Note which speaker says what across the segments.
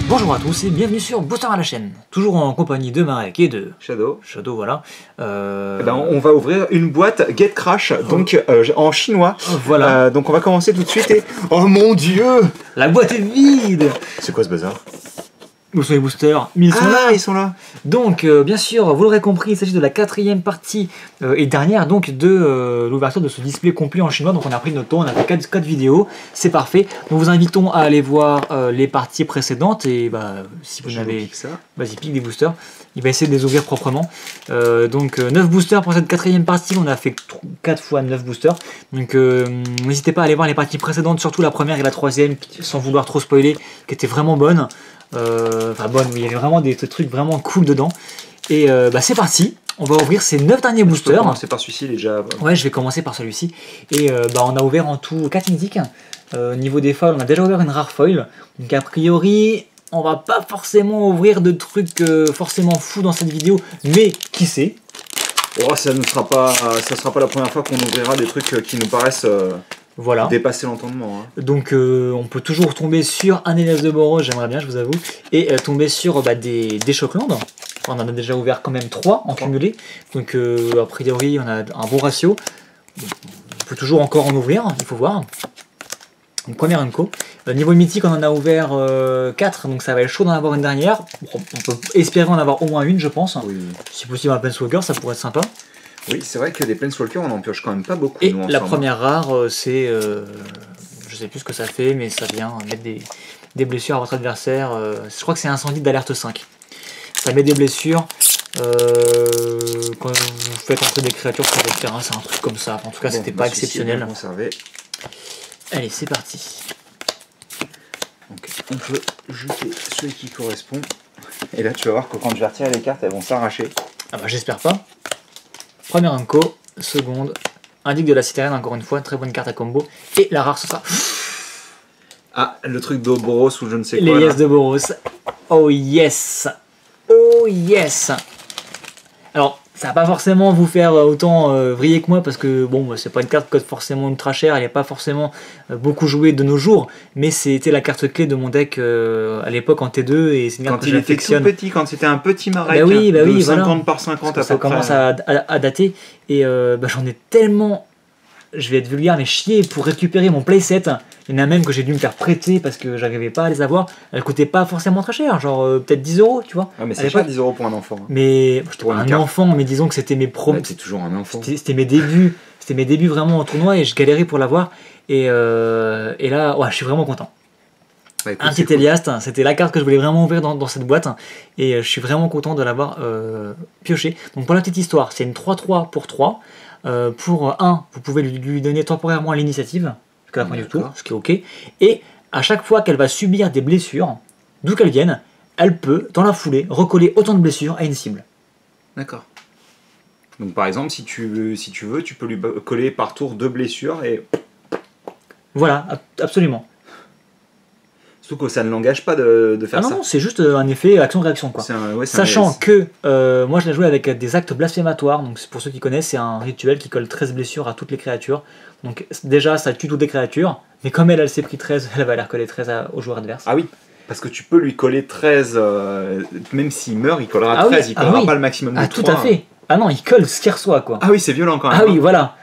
Speaker 1: Bonjour à tous et bienvenue sur Booster à la chaîne. Toujours en compagnie de Marek et de
Speaker 2: Shadow.
Speaker 1: Shadow, voilà.
Speaker 2: On va ouvrir une boîte Get Crash, donc en chinois.
Speaker 1: Voilà.
Speaker 2: Donc on va commencer tout de suite et... Oh mon dieu!
Speaker 1: La boîte est vide.
Speaker 2: C'est quoi ce bazar?
Speaker 1: Où sont les boosters? Mais
Speaker 2: Ils sont là.
Speaker 1: Donc, bien sûr, vous l'aurez compris, il s'agit de la quatrième partie et dernière donc de l'ouverture de ce display complet en chinois. Donc, on a pris notre temps, on a fait 4 vidéos, c'est parfait. Nous vous invitons à aller voir les parties précédentes et si vous n'avez... Vas-y, pique des boosters. Il va essayer de les ouvrir proprement. 9 boosters pour cette quatrième partie. On a fait 4 fois 9 boosters. Donc, n'hésitez pas à aller voir les parties précédentes, surtout la première et la troisième, sans vouloir trop spoiler, qui étaient vraiment bonnes. Il y avait vraiment des trucs vraiment cool dedans. Et c'est parti, on va ouvrir ces 9 derniers boosters.
Speaker 2: On va commencer par celui-ci déjà.
Speaker 1: Ouais, je vais commencer par celui-ci. Et on a ouvert en tout 4 mythiques. Au niveau des foils, on a déjà ouvert une rare foil. Donc a priori, on va pas forcément ouvrir de trucs forcément fous dans cette vidéo. Mais qui sait?
Speaker 2: Oh, ça sera pas la première fois qu'on ouvrira des trucs qui nous paraissent...
Speaker 1: Voilà.
Speaker 2: Dépasser l'entendement. Hein.
Speaker 1: Donc on peut toujours tomber sur un Elias de Boros, j'aimerais bien, je vous avoue, et tomber sur des Shockland. On en a déjà ouvert quand même 3 en cumulé. Donc a priori on a un bon ratio. On peut toujours encore en ouvrir, il faut voir. Donc première Unco. Niveau mythique on en a ouvert 4, donc ça va être chaud d'en avoir une dernière. Bon, on peut espérer en avoir au moins une je pense. Oui. Si possible un Planeswalker, ça pourrait être sympa.
Speaker 2: Oui, c'est vrai que des Planeswalkers, on en pioche quand même pas beaucoup.
Speaker 1: Et la première rare, c'est... je sais plus ce que ça fait, mais ça vient mettre des blessures à votre adversaire. Je crois que c'est incendie d'alerte 5. Ça met des blessures quand vous faites entrer des créatures sur votre terrain. C'est un truc comme ça. En tout cas, c'était pas exceptionnel. Allez, c'est parti.
Speaker 2: Donc, on peut jeter celui qui correspond. Et là, tu vas voir que quand je vais retirer les cartes, elles vont s'arracher.
Speaker 1: Ah bah, j'espère pas. Première Unco, seconde, indique de la citerne, encore une fois, très bonne carte à combo. Et la rare, ce sera...
Speaker 2: Ah, le truc de Boros ou je ne sais quoi.
Speaker 1: Les Yes de Boros. Oh yes. Oh yes. Alors, ça va pas forcément vous faire autant vriller que moi, parce que bon, c'est pas une carte qui coûte forcément ultra cher, elle n'est pas forcément beaucoup jouée de nos jours, mais c'était la carte clé de mon deck à l'époque en T2, et c'est une carte que j'affectionne.
Speaker 2: Quand il était tout petit, quand c'était un petit Marek
Speaker 1: oui,
Speaker 2: de 50
Speaker 1: voilà.
Speaker 2: par 50 à peu près.
Speaker 1: Ça commence à dater, et j'en ai tellement, je vais être vulgaire, mais chier pour récupérer mon playset. Il y en a même que j'ai dû me faire prêter parce que j'arrivais pas à les avoir. Elles coûtaient pas forcément très cher, genre peut-être 10 €, tu vois.
Speaker 2: Ah, mais c'est pas 10 € pour un enfant.
Speaker 1: Mais pour un enfant, mais disons que c'était mes premiers.
Speaker 2: C'est toujours un enfant.
Speaker 1: C'était mes débuts. C'était mes débuts vraiment en tournoi et je galérais pour l'avoir. Et là, ouais, je suis vraiment content. Bah, écoute, un petit Eliast, c'était la carte que je voulais vraiment ouvrir dans cette boîte. Et je suis vraiment content de l'avoir pioché. Donc pour la petite histoire, c'est une 3-3 pour 3. Pour 1, vous pouvez lui donner temporairement l'initiative jusqu'à la fin du tour, ce qui est ok. Et à chaque fois qu'elle va subir des blessures, d'où qu'elles viennent, elle peut, dans la foulée, recoller autant de blessures à une cible.
Speaker 2: D'accord. Donc par exemple, si tu veux, tu peux lui coller par tour 2 blessures et...
Speaker 1: Voilà, absolument.
Speaker 2: Surtout que ça ne l'engage pas de faire ça.
Speaker 1: Non, c'est juste un effet action-réaction, quoi. Sachant que moi je l'ai joué avec des actes blasphématoires, donc pour ceux qui connaissent, c'est un rituel qui colle 13 blessures à toutes les créatures. Donc déjà ça tue toutes les créatures, mais comme elle s'est pris 13, elle va les recoller 13 aux joueurs adverses.
Speaker 2: Ah oui, parce que tu peux lui coller 13, même s'il meurt, il collera 13, il collera pas le maximum de 3.
Speaker 1: Tout à fait. Ah non, il colle ce qu'il reçoit, quoi.
Speaker 2: Ah oui, c'est violent quand même.
Speaker 1: Ah oui, voilà.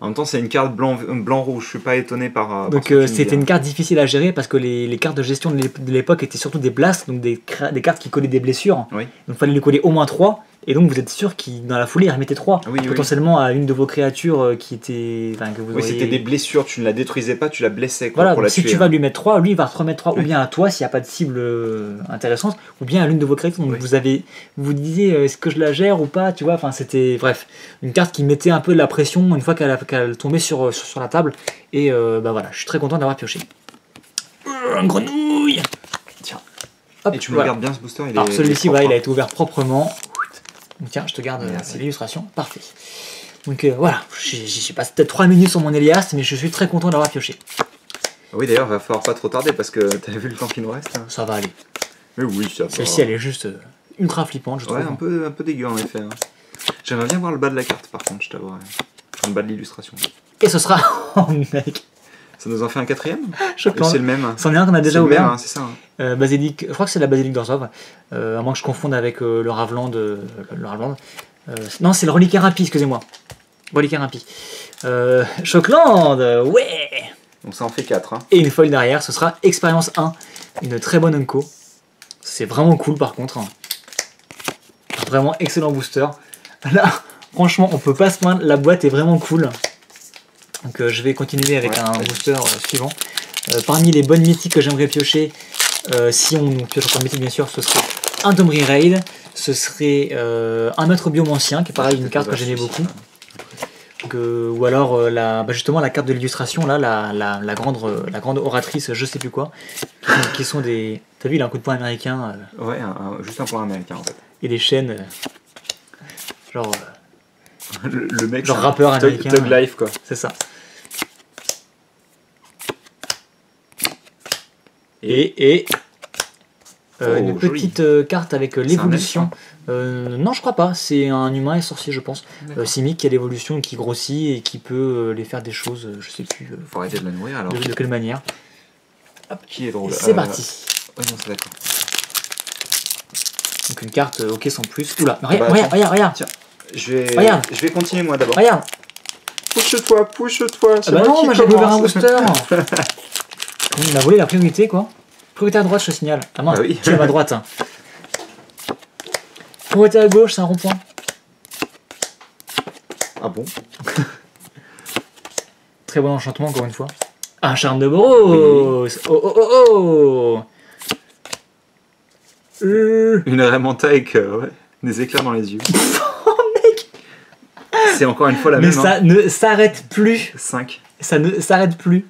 Speaker 2: En même temps, c'est une carte blanc-rouge, je suis pas étonné par...
Speaker 1: Donc c'était une carte difficile à gérer parce que les cartes de gestion de l'époque étaient surtout des blasts, donc des cartes qui collaient des blessures. Oui. Donc il fallait lui coller au moins 3, et donc vous êtes sûr qu'il dans la foulée il remettait 3, potentiellement à une de vos créatures qui était...
Speaker 2: Oui, c'était des blessures, tu ne la détruisais pas, tu la blessais quoi,
Speaker 1: voilà,
Speaker 2: pour la
Speaker 1: si
Speaker 2: tuer.
Speaker 1: Tu vas lui mettre 3, lui il va te remettre 3, ou bien à toi s'il n'y a pas de cible intéressante, ou bien à l'une de vos créatures. Donc vous disiez est-ce que je la gère ou pas, tu vois, enfin c'était, bref, une carte qui mettait un peu de la pression une fois qu'elle tombait sur la table, et voilà, je suis très content d'avoir pioché. Un grenouille. Tiens. Hop,
Speaker 2: et tu me regardes bien ce booster,
Speaker 1: alors celui-ci, il a été ouvert proprement. Donc, tiens, je te garde l'illustration, parfait. Donc voilà, j'ai passé peut-être 3 minutes sur mon Elias, mais je suis très content d'avoir pioché.
Speaker 2: Oui, d'ailleurs, va falloir pas trop tarder parce que t'as vu le temps qu'il nous reste. Hein.
Speaker 1: Ça va aller.
Speaker 2: Mais oui, ça va.
Speaker 1: Celle-ci, elle est juste ultra flippante, je trouve.
Speaker 2: Ouais, un peu dégueu en effet. Hein. J'aimerais bien voir le bas de la carte, par contre, je t'avoue. Enfin, le bas de l'illustration.
Speaker 1: Et ce sera... Oh mec.
Speaker 2: Ça nous en fait un quatrième?
Speaker 1: Choquant.
Speaker 2: C'est le même.
Speaker 1: C'en est un qu'on a déjà
Speaker 2: C'est le
Speaker 1: ouvert.
Speaker 2: même, hein, c'est ça. Hein.
Speaker 1: Basilic, je crois que c'est la basilic d'Orzhov. À moins que je confonde avec le Ravland. Non, c'est le reliquaire impie, excusez-moi. Reliquaire impie. Shockland, ouais.
Speaker 2: Donc ça en fait 4. Hein.
Speaker 1: Et une foil derrière, ce sera Expérience 1. Une très bonne Unco. C'est vraiment cool par contre. Vraiment excellent booster. Là, franchement, on peut pas se plaindre. La boîte est vraiment cool. Donc je vais continuer avec un booster suivant. Parmi les bonnes mythiques que j'aimerais piocher, si on pioche encore mythique bien sûr, ce serait un Domri Raid, ce serait un maître biomancien, qui est pareil une carte que j'aimais beaucoup. Donc, ou alors justement la carte de l'illustration, là, la grande oratrice, je sais plus quoi, qui sont des... T'as vu, il a un coup de poing américain.
Speaker 2: Ouais, juste un point américain en fait.
Speaker 1: Et des chaînes, genre...
Speaker 2: le mec,
Speaker 1: genre rappeur américain.
Speaker 2: Thug Life quoi.
Speaker 1: C'est ça. Et une petite carte avec l'évolution. Non, je crois pas. C'est un humain et sorcier, je pense. Simic qui a l'évolution, qui grossit et qui peut les faire des choses. Je sais plus.
Speaker 2: Faut arrêter de la nourrir alors.
Speaker 1: De quelle manière.
Speaker 2: Hop, qui est drôle.
Speaker 1: C'est parti.
Speaker 2: Ouais, non, c'est d'accord.
Speaker 1: Donc une carte ok sans plus. Oula, regarde.
Speaker 2: Tiens, je vais continuer moi d'abord.
Speaker 1: Regarde.
Speaker 2: Push-toi.
Speaker 1: Ah bah non, moi j'avais ouvert un booster. Il m'a volé la priorité quoi. Priorité à droite, je te signale. Ah mince,
Speaker 2: oui.
Speaker 1: tu es à ma droite. Priorité à gauche, c'est un rond-point.
Speaker 2: Ah bon?
Speaker 1: Très bon enchantement encore une fois. Un charme de Boros. Oui. Oh.
Speaker 2: Une Raymanta avec des éclairs dans les yeux.
Speaker 1: Oh mec.
Speaker 2: C'est encore une fois la même.
Speaker 1: Mais ça ne s'arrête plus.
Speaker 2: 5.
Speaker 1: Ça ne s'arrête plus.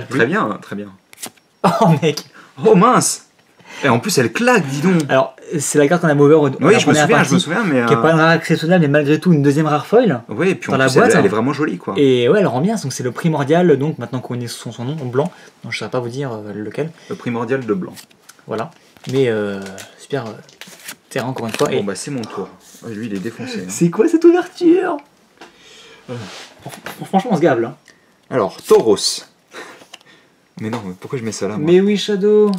Speaker 2: Très bien, très bien.
Speaker 1: Oh mec.
Speaker 2: Oh mince. Et en plus elle claque, dis donc.
Speaker 1: Alors c'est la carte qu'on a ouvert au
Speaker 2: oui, je me souviens, mais
Speaker 1: qui est pas une rare exceptionnelle, mais malgré tout une deuxième rare foil.
Speaker 2: Oui, et puis
Speaker 1: dans
Speaker 2: en
Speaker 1: la
Speaker 2: plus,
Speaker 1: boîte,
Speaker 2: elle est vraiment jolie quoi.
Speaker 1: Et ouais, elle rend bien. Donc c'est le primordial. Donc maintenant qu'on connaît son nom en blanc, donc je ne saurais pas vous dire lequel.
Speaker 2: Le primordial de blanc.
Speaker 1: Voilà. Mais super terrain encore une fois.
Speaker 2: Bon bah c'est mon tour. Lui il est défoncé. Hein.
Speaker 1: C'est quoi cette ouverture? Franchement on se gave là.
Speaker 2: Alors Tauros. Mais non, pourquoi je mets ça là moi?
Speaker 1: Mais oui Shadow.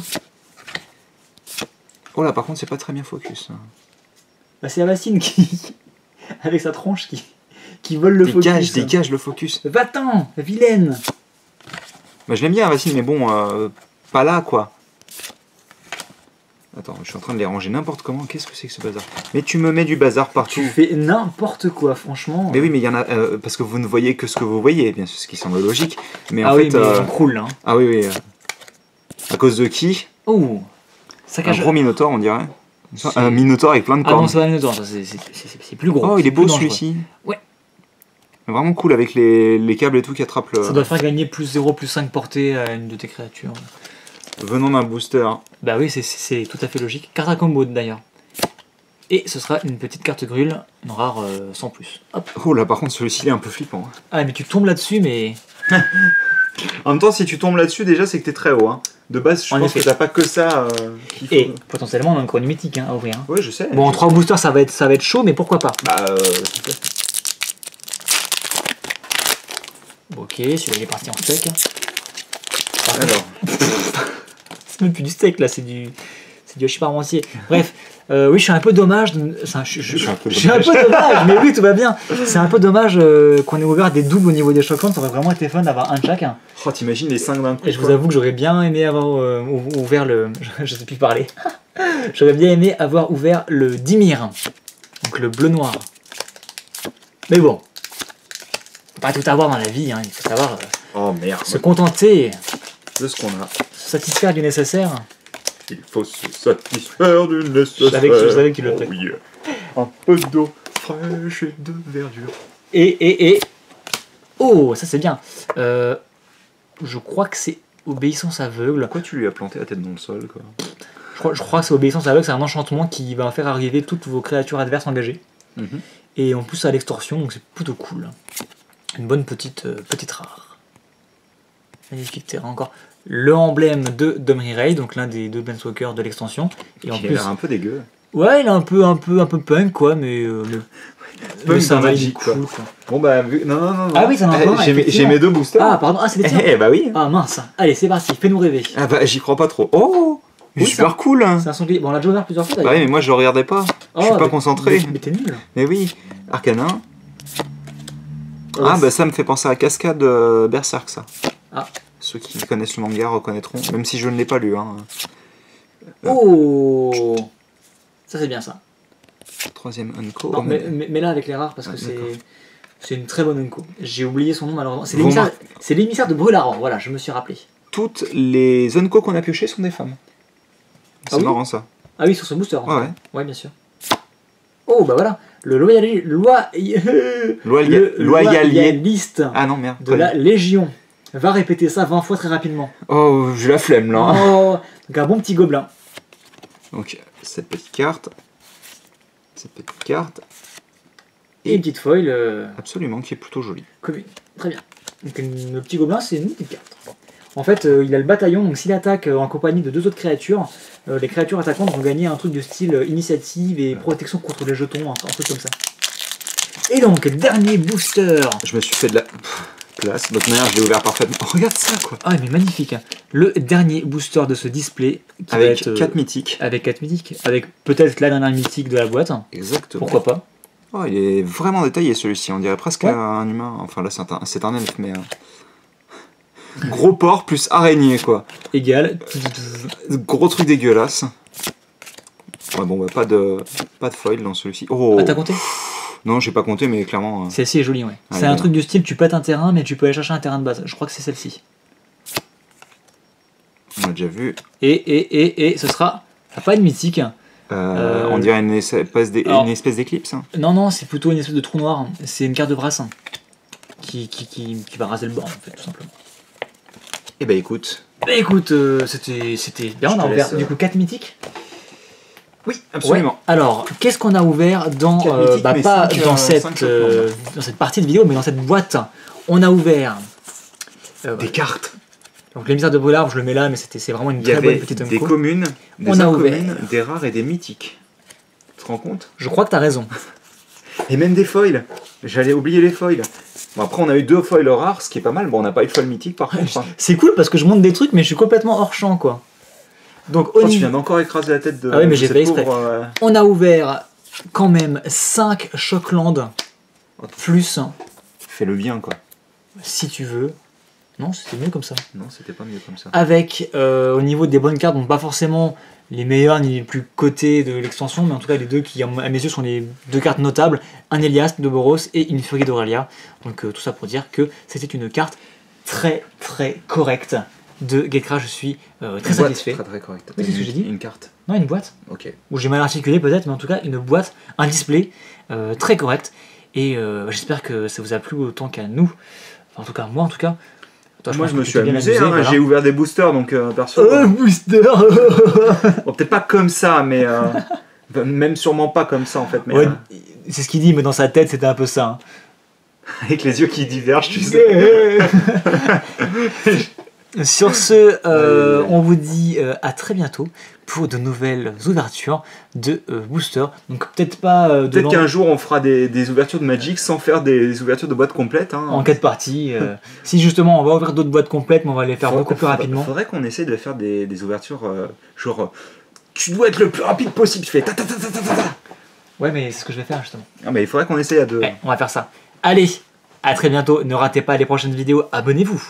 Speaker 2: Oh là par contre c'est pas très bien focus.
Speaker 1: Bah c'est Avacyn qui... avec sa tronche qui vole le focus.
Speaker 2: Dégage le focus.
Speaker 1: Va-t'en, vilaine.
Speaker 2: Bah je l'aime bien Avacyn mais bon, pas là quoi. Attends, je suis en train de les ranger n'importe comment. Qu'est-ce que c'est que ce bazar? Mais tu me mets du bazar partout.
Speaker 1: Tu fais n'importe quoi, franchement.
Speaker 2: Mais oui, mais il y en a... parce que vous ne voyez que ce que vous voyez, bien sûr, ce qui semble logique. Mais en
Speaker 1: oui,
Speaker 2: fait...
Speaker 1: mais on croule, hein.
Speaker 2: Ah oui. À cause de qui?
Speaker 1: Oh,
Speaker 2: un gros Minotaur, on dirait. Un Minotaur avec plein de cornes.
Speaker 1: Ah non, c'est pas un Minotaur, c'est plus gros.
Speaker 2: Oh, il est beau celui-ci.
Speaker 1: Ouais.
Speaker 2: Vraiment cool avec les câbles et tout qui attrapent le...
Speaker 1: Ça doit faire gagner plus 0, plus 5 portée à une de tes créatures.
Speaker 2: Venant d'un booster.
Speaker 1: Bah oui, c'est tout à fait logique. Carte à combo d'ailleurs. Et ce sera une petite carte grule, une rare sans plus. Hop.
Speaker 2: Oh là, par contre, celui-ci il est un peu flippant.
Speaker 1: Ah, mais tu tombes là-dessus, mais.
Speaker 2: En même temps, si tu tombes là-dessus, déjà, c'est que t'es très haut. Hein. De base, je pense que t'as pas que ça.
Speaker 1: Et potentiellement, on a encore une mythique à ouvrir. Hein.
Speaker 2: Oui, je sais.
Speaker 1: Bon, en 3 boosters, ça va être chaud, mais pourquoi pas.
Speaker 2: Bah,
Speaker 1: ok, celui-là il est parti en steak.
Speaker 2: Alors.
Speaker 1: C'est même plus du steak là, c'est du hachis-parmentier. Bref, oui, je suis un peu dommage. Je suis un peu dommage, mais oui, tout va bien. C'est un peu dommage qu'on ait ouvert des doubles au niveau des Shocklands. Ça aurait vraiment été fun d'avoir un de chacun.
Speaker 2: Oh, t'imagines les 5 d'un coup.
Speaker 1: Et je vous avoue que j'aurais bien aimé avoir ouvert le. Je sais plus parler. J'aurais bien aimé avoir ouvert le Dimir, donc le bleu-noir. Mais bon, faut pas tout avoir dans la vie, hein. Il faut savoir
Speaker 2: oh, merde.
Speaker 1: se contenter
Speaker 2: de ce qu'on a.
Speaker 1: Se satisfaire du nécessaire.
Speaker 2: Il faut se satisfaire du nécessaire.
Speaker 1: Je savais que tu le ferais.
Speaker 2: Oui. Un peu d'eau fraîche et de verdure.
Speaker 1: Et... Oh, ça c'est bien. Je crois que c'est obéissance aveugle.
Speaker 2: Pourquoi tu lui as planté la tête dans le sol quoi?
Speaker 1: Je crois que c'est obéissance aveugle, c'est un enchantement qui va faire arriver toutes vos créatures adverses engagées. Et en plus à l'extorsion, donc c'est plutôt cool. Une bonne petite rare. Magnifique terrain encore. Le emblème de Domri Raid, donc l'un des deux Planeswalkers de l'extension. Et en plus,
Speaker 2: un peu dégueu.
Speaker 1: Ouais, il est un peu punk quoi, mais
Speaker 2: Punk
Speaker 1: ça
Speaker 2: dans
Speaker 1: va, il est
Speaker 2: Magic, quoi.
Speaker 1: cool quoi.
Speaker 2: Bon bah, non.
Speaker 1: Ah oui, ça en a encore un,
Speaker 2: J'ai
Speaker 1: effectivement.
Speaker 2: mes 2 boosters.
Speaker 1: Ah pardon, ah c'est les tiens.
Speaker 2: Eh bah oui.
Speaker 1: Ah mince. Allez, c'est parti, fais-nous rêver.
Speaker 2: Ah bah j'y crois pas trop. Oh,
Speaker 1: Oui,
Speaker 2: super cool.
Speaker 1: C'est un sanglier. Bon, on l'a déjà ouvert plusieurs fois
Speaker 2: Bah
Speaker 1: d'ailleurs.
Speaker 2: oui, mais moi je le regardais pas. Je suis
Speaker 1: Oh,
Speaker 2: pas concentré.
Speaker 1: Mais t'es nul.
Speaker 2: Mais oui, Arcana.
Speaker 1: Oh,
Speaker 2: Ah bah ça me fait penser à Cascade Berserk ça.
Speaker 1: Ah.
Speaker 2: Ceux qui connaissent le manga reconnaîtront, même si je ne l'ai pas lu. Hein.
Speaker 1: Oh, ça c'est bien ça.
Speaker 2: 3ème Unco.
Speaker 1: Non, mais là avec les rares parce que c'est une très bonne Unco. J'ai oublié son nom malheureusement. C'est l'émissaire de Brûlarant, voilà, je me suis rappelé.
Speaker 2: Toutes les Unco qu'on a piochées sont des femmes. C'est marrant ça.
Speaker 1: Ah oui, sur ce booster.
Speaker 2: Ouais.
Speaker 1: Ouais, bien sûr. Oh bah voilà, le loyaliste
Speaker 2: Ah non merde.
Speaker 1: de la Légion va répéter ça 20 fois très rapidement.
Speaker 2: Oh, j'ai la flemme là.
Speaker 1: Oh, donc un bon petit gobelin.
Speaker 2: Donc cette petite carte.
Speaker 1: Et une petite foil
Speaker 2: Absolument, qui est plutôt jolie.
Speaker 1: commune. Très bien. Donc le petit gobelin, c'est une petite carte. En fait, il a le bataillon, donc s'il attaque en compagnie de 2 autres créatures, les créatures attaquantes vont gagner un truc de style initiative et protection contre les jetons, un truc comme ça. Et donc, dernier booster.
Speaker 2: Je me suis fait de la place, de toute manière je l'ai ouvert parfaitement. Oh, regarde ça quoi.
Speaker 1: Ah mais magnifique. Le dernier booster de ce display qui
Speaker 2: Avec
Speaker 1: va être
Speaker 2: 4 mythiques.
Speaker 1: avec 4 mythiques, avec peut-être la dernière mythique de la boîte.
Speaker 2: Exactement.
Speaker 1: Pourquoi pas.
Speaker 2: Oh, il est vraiment détaillé celui-ci, on dirait presque
Speaker 1: Ouais.
Speaker 2: un humain. Enfin là c'est un elfe, mais gros porc plus araignée quoi.
Speaker 1: Égal.
Speaker 2: Gros truc dégueulasse. Ouais, bon bah pas de foil dans celui-ci. Oh.
Speaker 1: Ah t'as compté?
Speaker 2: Non, j'ai pas compté, mais clairement.
Speaker 1: Celle-ci est jolie, ouais.
Speaker 2: Ah,
Speaker 1: C'est un truc du style, tu pètes un terrain, mais tu peux aller chercher un terrain de base. Je crois que c'est celle-ci.
Speaker 2: On l'a déjà vu.
Speaker 1: Et ce sera pas une mythique.
Speaker 2: On dirait une espèce d'éclipse. Hein.
Speaker 1: Non, c'est plutôt une espèce de trou noir. C'est une carte de brasse qui va raser le bord, en fait, tout simplement.
Speaker 2: Eh ben écoute.
Speaker 1: Bah écoute, c'était bien. On a ouvert du coup 4 mythiques.
Speaker 2: Oui, absolument.
Speaker 1: Ouais. Alors, qu'est-ce qu'on a ouvert dans
Speaker 2: mythiques, mais
Speaker 1: pas
Speaker 2: cinq,
Speaker 1: dans
Speaker 2: cinq
Speaker 1: dans cette partie de vidéo, mais dans cette boîte. On a ouvert
Speaker 2: Des cartes.
Speaker 1: donc l'émissaire de Brûlard, je le mets là, mais c'est vraiment une
Speaker 2: Il y
Speaker 1: très bonne
Speaker 2: avait
Speaker 1: petite
Speaker 2: des
Speaker 1: info.
Speaker 2: communes, des
Speaker 1: On a
Speaker 2: incommunes,
Speaker 1: ouvert.
Speaker 2: des rares et des mythiques. Tu te rends compte?
Speaker 1: Je crois que t'as raison.
Speaker 2: Et même des foils. J'allais oublier les foils. Bon, après, on a eu 2 foils rares, ce qui est pas mal. Bon, on n'a pas eu de foil mythique par contre. Hein.
Speaker 1: C'est cool parce que je monte des trucs, mais je suis complètement hors champ, quoi. Donc,
Speaker 2: Oh, tu viens d'encore écraser la tête de.
Speaker 1: Ah oui, mais j'ai
Speaker 2: cette
Speaker 1: fait exprès.
Speaker 2: pauvre,
Speaker 1: on a ouvert quand même 5 Shockland plus,
Speaker 2: Fais le bien, quoi.
Speaker 1: si tu veux. Non, c'était mieux comme ça.
Speaker 2: Non, c'était pas mieux comme ça.
Speaker 1: Avec, au niveau des bonnes cartes, donc pas forcément les meilleurs ni les plus cotés de l'extension, mais en tout cas les deux qui, à mes yeux, sont les 2 cartes notables. Un Elias de Boros et une Furie d'Aurelia. Donc tout ça pour dire que c'était une carte très très correcte de Gekra. Je suis très satisfait.
Speaker 2: Très correct.
Speaker 1: Oui, c'est ce que j'ai dit.
Speaker 2: Une carte.
Speaker 1: Non, une boîte.
Speaker 2: Ok.
Speaker 1: Ou j'ai mal articulé peut-être, mais en tout cas une boîte, un display très correct. Et j'espère que ça vous a plu autant qu'à nous. Enfin, en tout cas, moi en tout cas. Toi,
Speaker 2: Moi,
Speaker 1: pense
Speaker 2: je me
Speaker 1: que tu
Speaker 2: suis
Speaker 1: t'es bien
Speaker 2: amusé. Hein.
Speaker 1: voilà.
Speaker 2: J'ai ouvert des boosters, donc perso.
Speaker 1: Booster.
Speaker 2: Bon, peut-être pas comme ça, mais même sûrement pas comme ça en fait. Mais
Speaker 1: Ouais, c'est ce qu'il dit, mais dans sa tête c'était un peu ça. Hein.
Speaker 2: avec les yeux qui divergent, tu sais.
Speaker 1: Sur ce, on vous dit à très bientôt pour de nouvelles ouvertures de boosters. Donc peut-être pas
Speaker 2: Peut-être qu'un jour on fera des ouvertures de Magic sans faire des ouvertures de boîtes complètes. Hein.
Speaker 1: en 4 parties. Si justement on va ouvrir d'autres boîtes complètes, mais on va les faire beaucoup plus rapidement.
Speaker 2: Faudrait qu'on essaie de faire des ouvertures genre tu dois être le plus rapide possible. Tu fais ta ta ta ta ta ta.
Speaker 1: Ouais, mais c'est ce que je vais faire justement.
Speaker 2: Non, mais il faudrait qu'on essaye à deux.
Speaker 1: Ouais, on va faire ça. Allez, à très bientôt. Ne ratez pas les prochaines vidéos. Abonnez-vous.